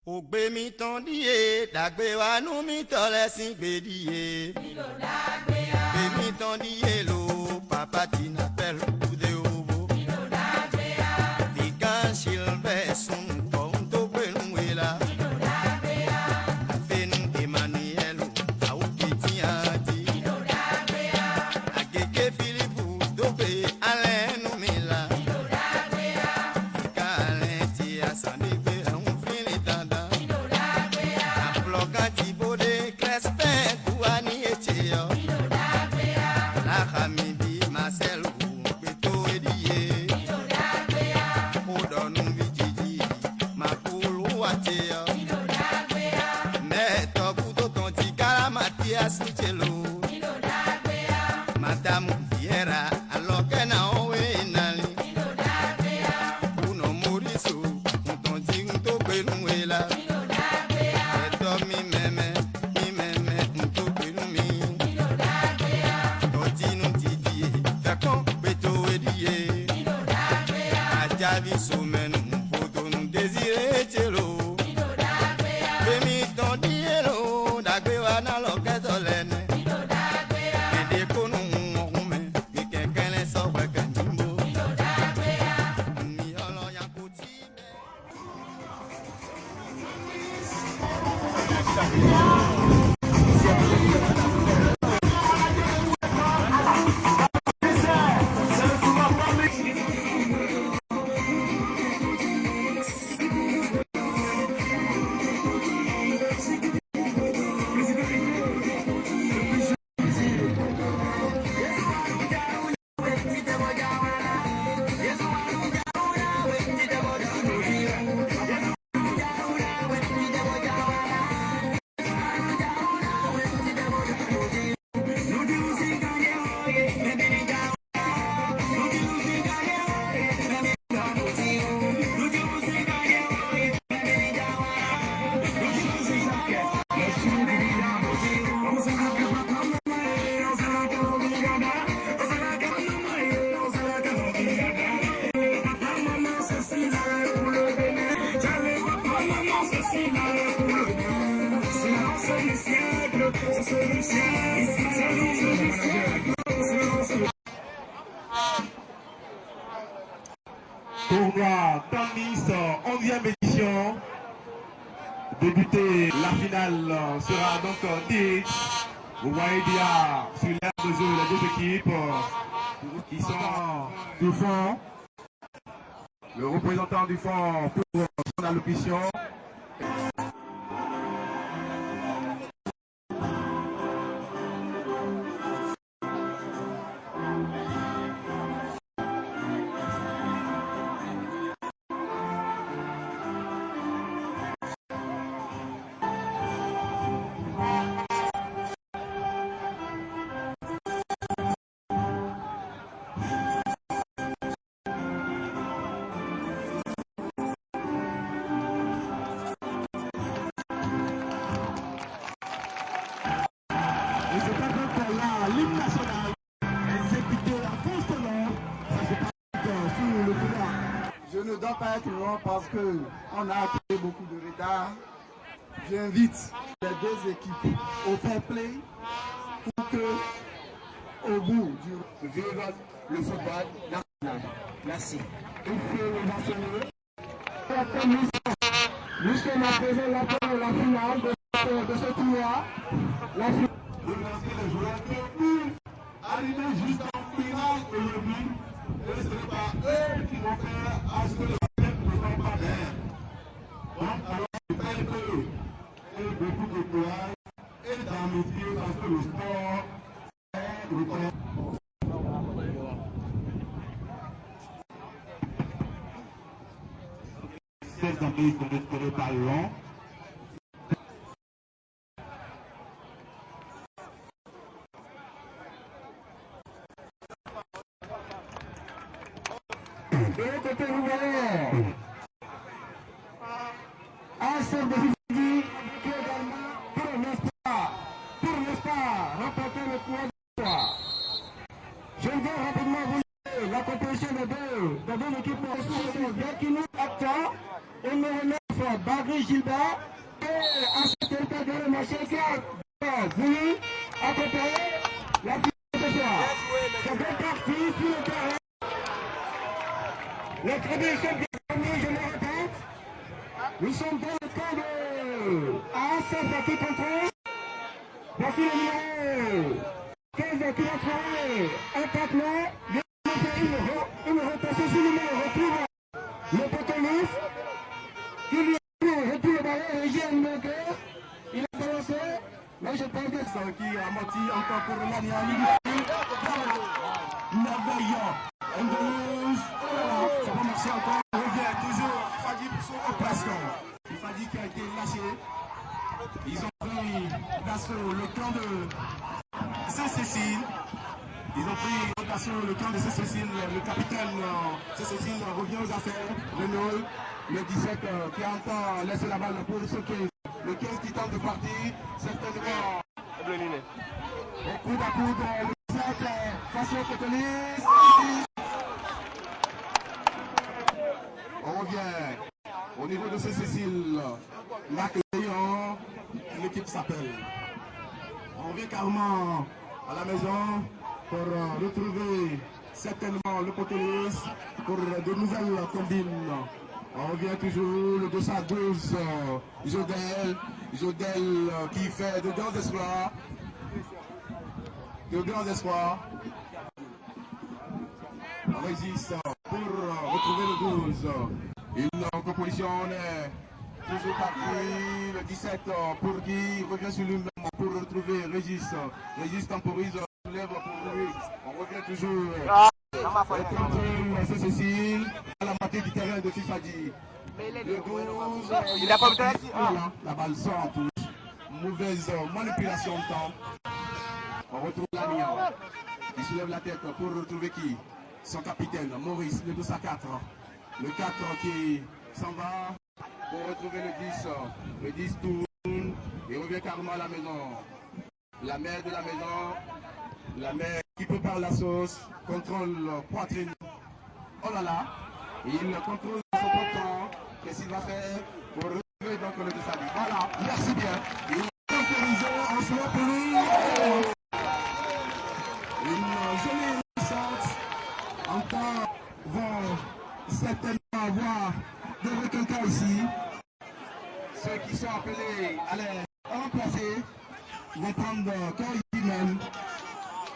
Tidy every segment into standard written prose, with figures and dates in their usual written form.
Ògbé mi tán díye, dàgbé wa nú mi tọ́lẹ̀ sí gbèdíye. Kilo dàgbé ya. Ògbé mi tán díye lo, papa ti na pẹ̀lú kúdé owó. Kilo dàgbé ya. Bìkan ṣìlbẹ̀ sùn tọ̀ ń tó gbẹ̀rù wẹ̀la. Kilo dàgbé ya. Àfẹnù Emmanuel àwọn kìtì àti. Kilo dàgbé ya. Àgègè Fílípù dógbé alẹ́ nù mí la. Kilo dàgbé ya. Ìka alẹ́ ti àsàndégbé àwọn fílì dandan. Kilo dàgbé ya. Àpọ̀lọ́gán ti bóde Crespin kúwa ní etí yọ. Kilo dàgbé ya. Láhàmì bí Marcel gbètò èdìyẹ. Kilo dàgbé ya. Ó dọ̀nù bí jìjì màkúrú wà tí yọ. Kilo dàgbé ya. Mẹ́ẹ̀tọ́kù tó tàn ti káràmà tí a sì ṣe lò. Kilo dàgbé ya. Madamu Viera alọ́kẹ́ náà ó wé ìnàlí. Kilo dàgbé ya. Kùnà Moriso ntàn tí ń tó gbẹ̀rù wẹ̀la. Kilo dàgbé ya. Ẹ̀tọ́ mi mẹ́mẹ́ ń tó gbẹ̀rù mi. Kilo dàgbé ya. Tọ́tínú ti diye fẹ́kàn gbètò èdìyẹ. Kilo dàgbé ya. Ajabi somenu fotonu Désiré Tchelo. Kilo dàgbé ya. Gbémi tán díye lo, dàgbé wa náà lọ kẹ́tọ̀ lẹ́nẹ̀. Kilo dàgbé ya. Èdè kónú ọ̀hún mẹ́, ìkẹ̀kẹ́ lẹ́ sọ pẹ̀kẹ́ níbo. Kilo dàgbé ya. Ní ọlọ́yà kò tí bẹ́ẹ̀. Tournoi tennis 11e édition. Débuter la finale sera donc dite au Waïdia sur l'aire de jeu les deux équipes qui sont du fond. Le représentant du fond pour son allocution. Et c'est pas pour la l'hymne nationale exécuté à constamment, ça se passe sur le pouvoir. Je ne dois pas être long parce qu'on a appris beaucoup de retard. J'invite les deux équipes au fair play pour que, au bout du vive le football national. Merci. Il faut le mentionner. Jusqu'à présent, la finale de ce tournoi. La finale. Les joueurs qui arriver juste en finale aujourd'hui, et ce n'est pas eux qui vont faire à ce que les athlètes ne soient pas derrière. Donc, alors, il faut être et beaucoup de courage et d'amitié parce que le sport est le corps. Ces amis qu'on ne connaît pas long. De l'autre côté, vous voyez un chef de Fidji qui également, pour l'espoir, remporter le courant de l'histoire. Je vais rapidement vous dire la composition des deux équipes qui nous attend au numéro 9, Bagri Gilbert et à ce territoire de marché qui a voulu accompagner la finale de ce soir. C'est bien parti sur le terrain. Les tribunaux sont bien fermés, je le répète. Nous sommes dans le camp de ASF qui contrôle. Voici le numéro 15 qui va trouver un partenaire. Une rotation sur le numéro retrouve le potolis qui lui retrouve le ballon et j'ai numéro 15. Il a balancé, mais je pense que c'est qui a menti encore pour le manière merveilleux. Andalous, ça va marcher encore. On revient toujours. Fadi pour son remplaçant. Fadi qui a été lâché. Ils ont pris d'assaut le camp de Saint-Cécile. Ils ont pris d'assaut le camp de Saint-Cécile. Le capitaine Saint-Cécile revient aux affaires. Renault, le 17 qui entend laisser la balle pour ce 15. Le 15 qui tente de partir. Certainement. Au coude à coude, le 17 face au Cotolis. On revient au niveau de Saint-Cécile. L'accueillant, l'équipe s'appelle. On revient carrément à la maison pour retrouver certainement le Cotolis pour de nouvelles combines. On revient toujours le 212 Jodel qui fait de grands espoirs. De grands espoirs. On résiste pour retrouver le 12. Une composition est toujours partie. Le 17 pour qui revient sur lui-même pour retrouver Régis. Régis temporise, lève pour lui. On revient toujours. C'est Cécile à la moitié du terrain de Fifadi. Le 12, il a pas la balle sort en touche. Mauvaise manipulation de temps. On retrouve l'Amiens. Il soulève la tête pour retrouver qui? Son capitaine, Maurice, le 2 à 4. Le 4 qui s'en va pour retrouver le 10. Le 10 tourne et revient carrément à la maison. La mère de la maison, la mère qui prépare la sauce, contrôle poitrine. Oh là là, il contrôle son poitrine. Qu'est-ce qu'il va faire pour retrouver donc le 10 à 10. Voilà, merci bien. Il est autorisé en soi pour lui. Une jolie naissance. En temps vont certainement avoir de quelqu'un ici. Ceux qui sont appelés à les remplacer vont prendre quand ici même.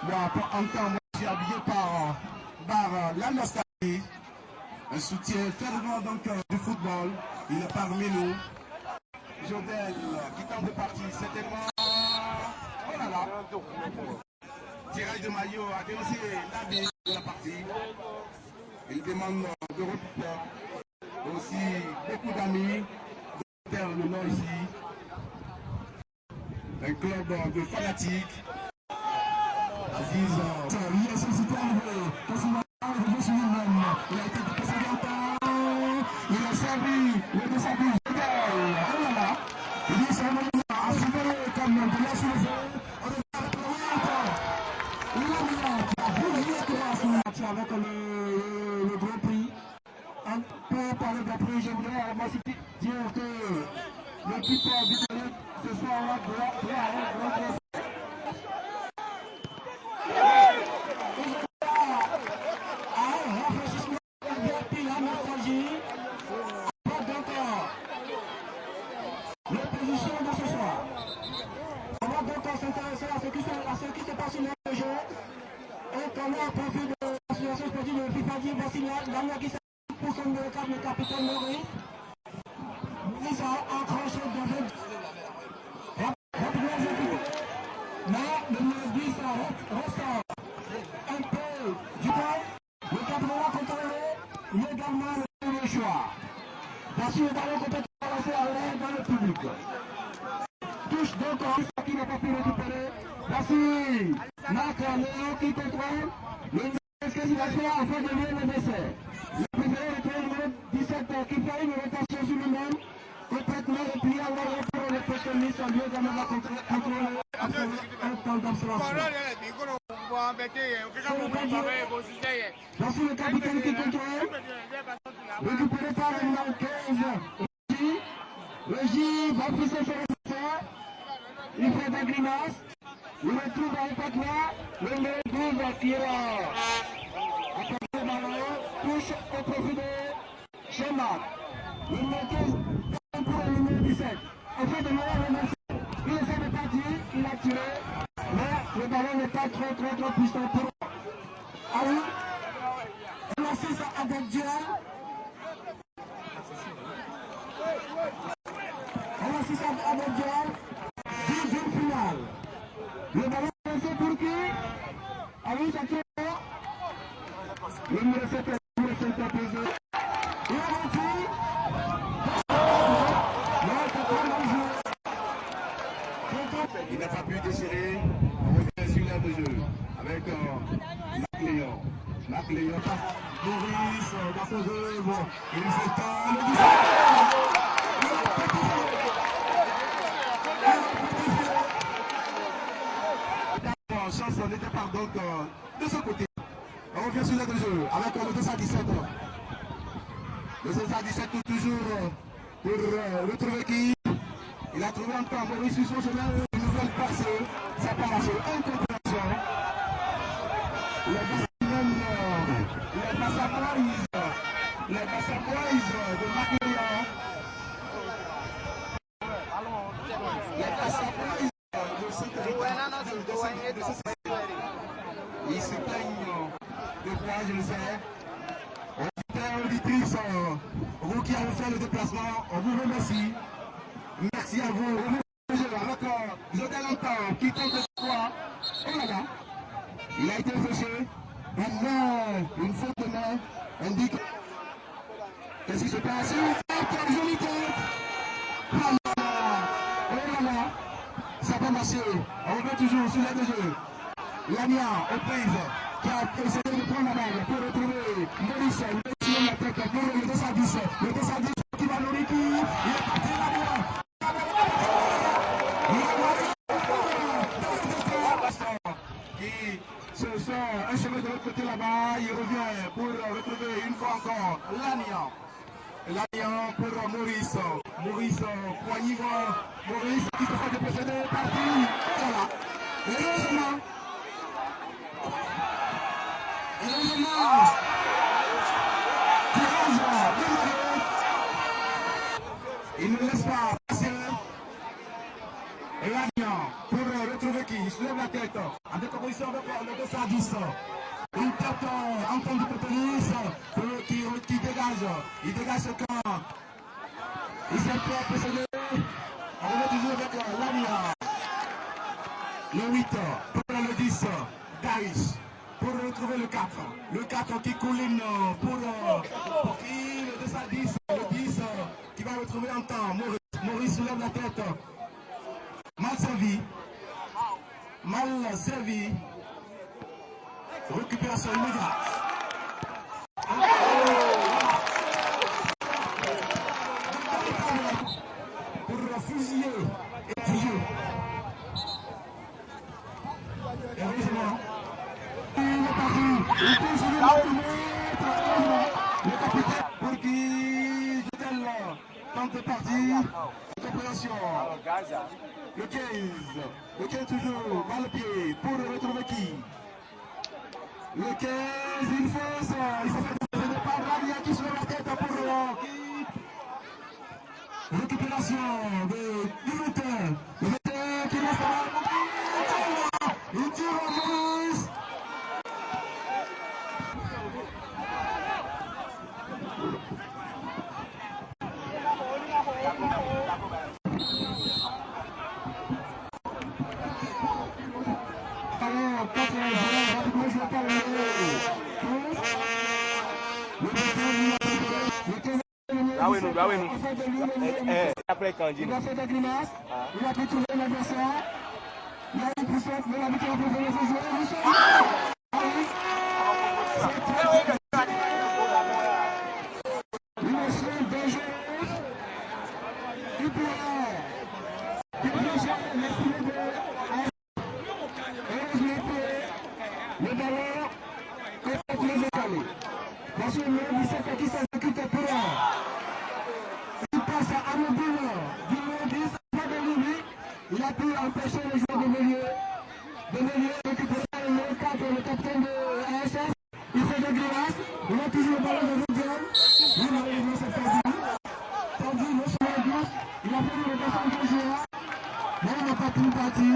Moi, en temps, moi, je suis habillé par la nostalgie. Un soutien fervent donc du football. Il est parmi nous. Jodel qui tente de partir, certainement. Oh là là. Tirage de maillot a dénoncé l'arbitre de la partie. Il demande de repère. Aussi beaucoup d'amis de terre le nom ici. Un club de fanatiques. Aziz, il est sollicité à nouveau. Il a été dépassé longtemps. Il a servi le descendu. Oh là là. Il est seulement assuré comme de la soulever. Avec le Grand Prix. Pour parler d'un prix, j'aimerais dire que l'équipe du Bénin ce soir doit rentrer. La nostalgie. Donc, l'opposition de ce soir. On va donc s'intéresser à ce qui se passe sur le jeu. Et comment profit de l'association sportive de Fifadi, voici l'année qui s'est pour son le capitaine Maurice. Maurice a encroché David. Rapidement exécuté. Mais le numéro 10 ressort un peu du temps. Le 80 contrôlé. Il y a également le choix. Voici le ballon complètement lancé à l'air dans le public. Touche donc qui n'a pas pu récupérer. Voici Marc Léo qui contrôle. Qu'est-ce qu'il va faire afin de venir le décès? Le préféré retrouve le numéro 17 qui fait une rotation sur lui-même. Complètement replié à l'arrière pour le spécialiste en lieu de la contrôler après un temps d'observation. Voici le capitaine qui contrôle. Récupéré par le numéro 15. Régis va pousser sur le fait. Il fait des grimaces. Il retrouve un patron. Le Medouze qui est là. Après le ballon, touche au profit de Jean-Marc. Le Medouze pour le numéro 17. En fait, de meilleur remerciement. Il essaie de partir, il a tiré. Mais le ballon n'est pas trop puissant pour lui. Ah oui. On assiste à des duels. On assiste à des duels. Deuxième finale. Le ballon est lancé pour qui? Ah oui, ça tire. Le numéro 7 est posé. Il a menti. Il n'a pas pu déchirer. On revient sur l'air de jeu avec Marc Léon. Marc Léon, Maurice, dans son jeu, bon, il s'étend, le 17. Chance, on était par donc de ce côté. On revient sur l'air de jeu avec le 217. Le 217 toujours pour retrouver qui? Il a trouvé encore Maurice sur son chemin, une nouvelle passée, ça part à son incompréhension. Les passapoise de Marc Léon. Les passapoise de ils se plaignent de quoi, je le sais. Auditrice, vous qui avez fait le déplacement, on vous remercie. Merci à vous. Avec Jodelantan qui tente de quoi. Oh là là. Il a été fauché. Une faute de main indique. Qu'est-ce qui se passe? Quelle jolie tête. Oh là là. Ça va marcher. On revient toujours sur l'aide de jeu. Lania, aux prises, qui a essayé de prendre la balle pour retrouver Maurice. Il met la tête pour le 210. Le 210 qui va nourrir qui. Il est parti là-dedans. Qui se sort un chemin de l'autre côté là-bas, il revient pour retrouver une fois encore Lanian. Lanian pour Maurice. Maurice, Poignivre. Maurice qui se fait déposséder, parti. Voilà. Heureusement. Il ne laisse pas passer. Lanian pour retrouver qui? Il se lève la tête. En décomposition avec le 210. Une tête en forme de pétélis qui dégage. Il dégage ce camp. Il s'est fait précéder. On revient toujours avec Lanian. Le 8 pour le 10. Darius. Pour retrouver le 4. Le 4 qui couline pour qui? Le 210. Le 10 qui va retrouver en temps. Maurice soulève la tête. Mal servi. Mal servi. Récupération immédiate. Pour fusiller et tuer. Heureusement. Il est parti. Il peut se le capitaine pour qui Jotel tente de partir. Compréhension. Le 15. Le 15 toujours. Balle au pied. Pour retrouver qui? Le 15. Il fonce. Il se fait déposer par Rabia qui se met la tête pour qui? Récupération de Durutin. Le 21 qui reste à la il tire en Maurice. Après quand il a fait des grimaces, il a pu trouver l'adversaire, il a une poussette, mais l'habitude a posé les joueurs, Michel. Une échelle dangereuse, il pourrait diriger les filets de heureusement que le ballon complètement décalé. Voici le numéro 17 qui s'exécute pour il passe à Amadou. Il a pu empêcher les joueurs de venir récupérer le numéro 4, le capitaine de ASF. Il fait des grimaces. Il a toujours le ballon de Rudium. Lui, malheureusement, c'est perdu. Perdu, le sur la gauche. Il a perdu le descente de joueur. Mais il n'a pas pu partir.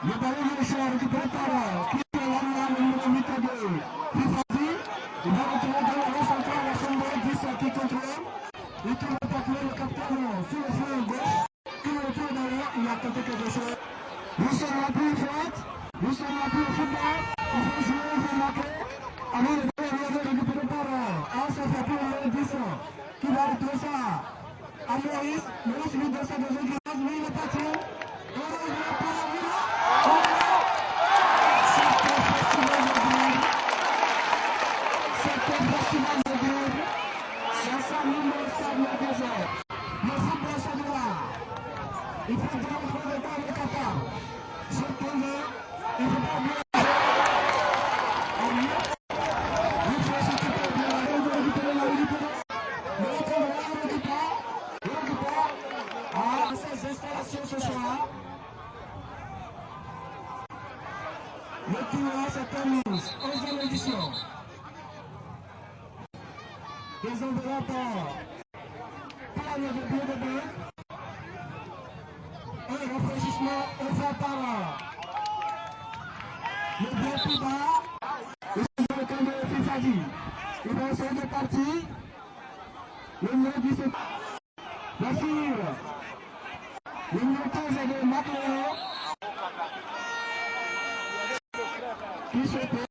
Le ballon de joueur récupéré par Christian Lamar, le numéro 8 de Fifadi. Il va retourner dans la rue centrale, la chambre 10 qui contrôle. Il tourne le papier, le capitaine sur le flanc gauche. Il retourne derrière, il a tenté quelque chose. Nous sommes la plus forte. Nous sommes la plus au football. Il faut jouer, il faut marquer. Alors le ballon est récupéré par ASF pour le 10 qui va retourner ça à Maurice. Maurice lui donne sa deuxième classe, lui il est parti. Il faut dire qu'il faut le temps de capable. Je tourne, il ne faut pas oublier. Il faut s'occuper de la rue, de récupérer la rue. Le retour ne récupère. À ces installations ce soir. Le tournoi se termine. 11e édition. Des enveloppes par le billet de banque. Un rafraîchissement offert par le bien plus bas. Ici dans le camp de Fifadi. Il va essayer de partir. Le numéro 17. La fille. Le numéro 15 est de Macron.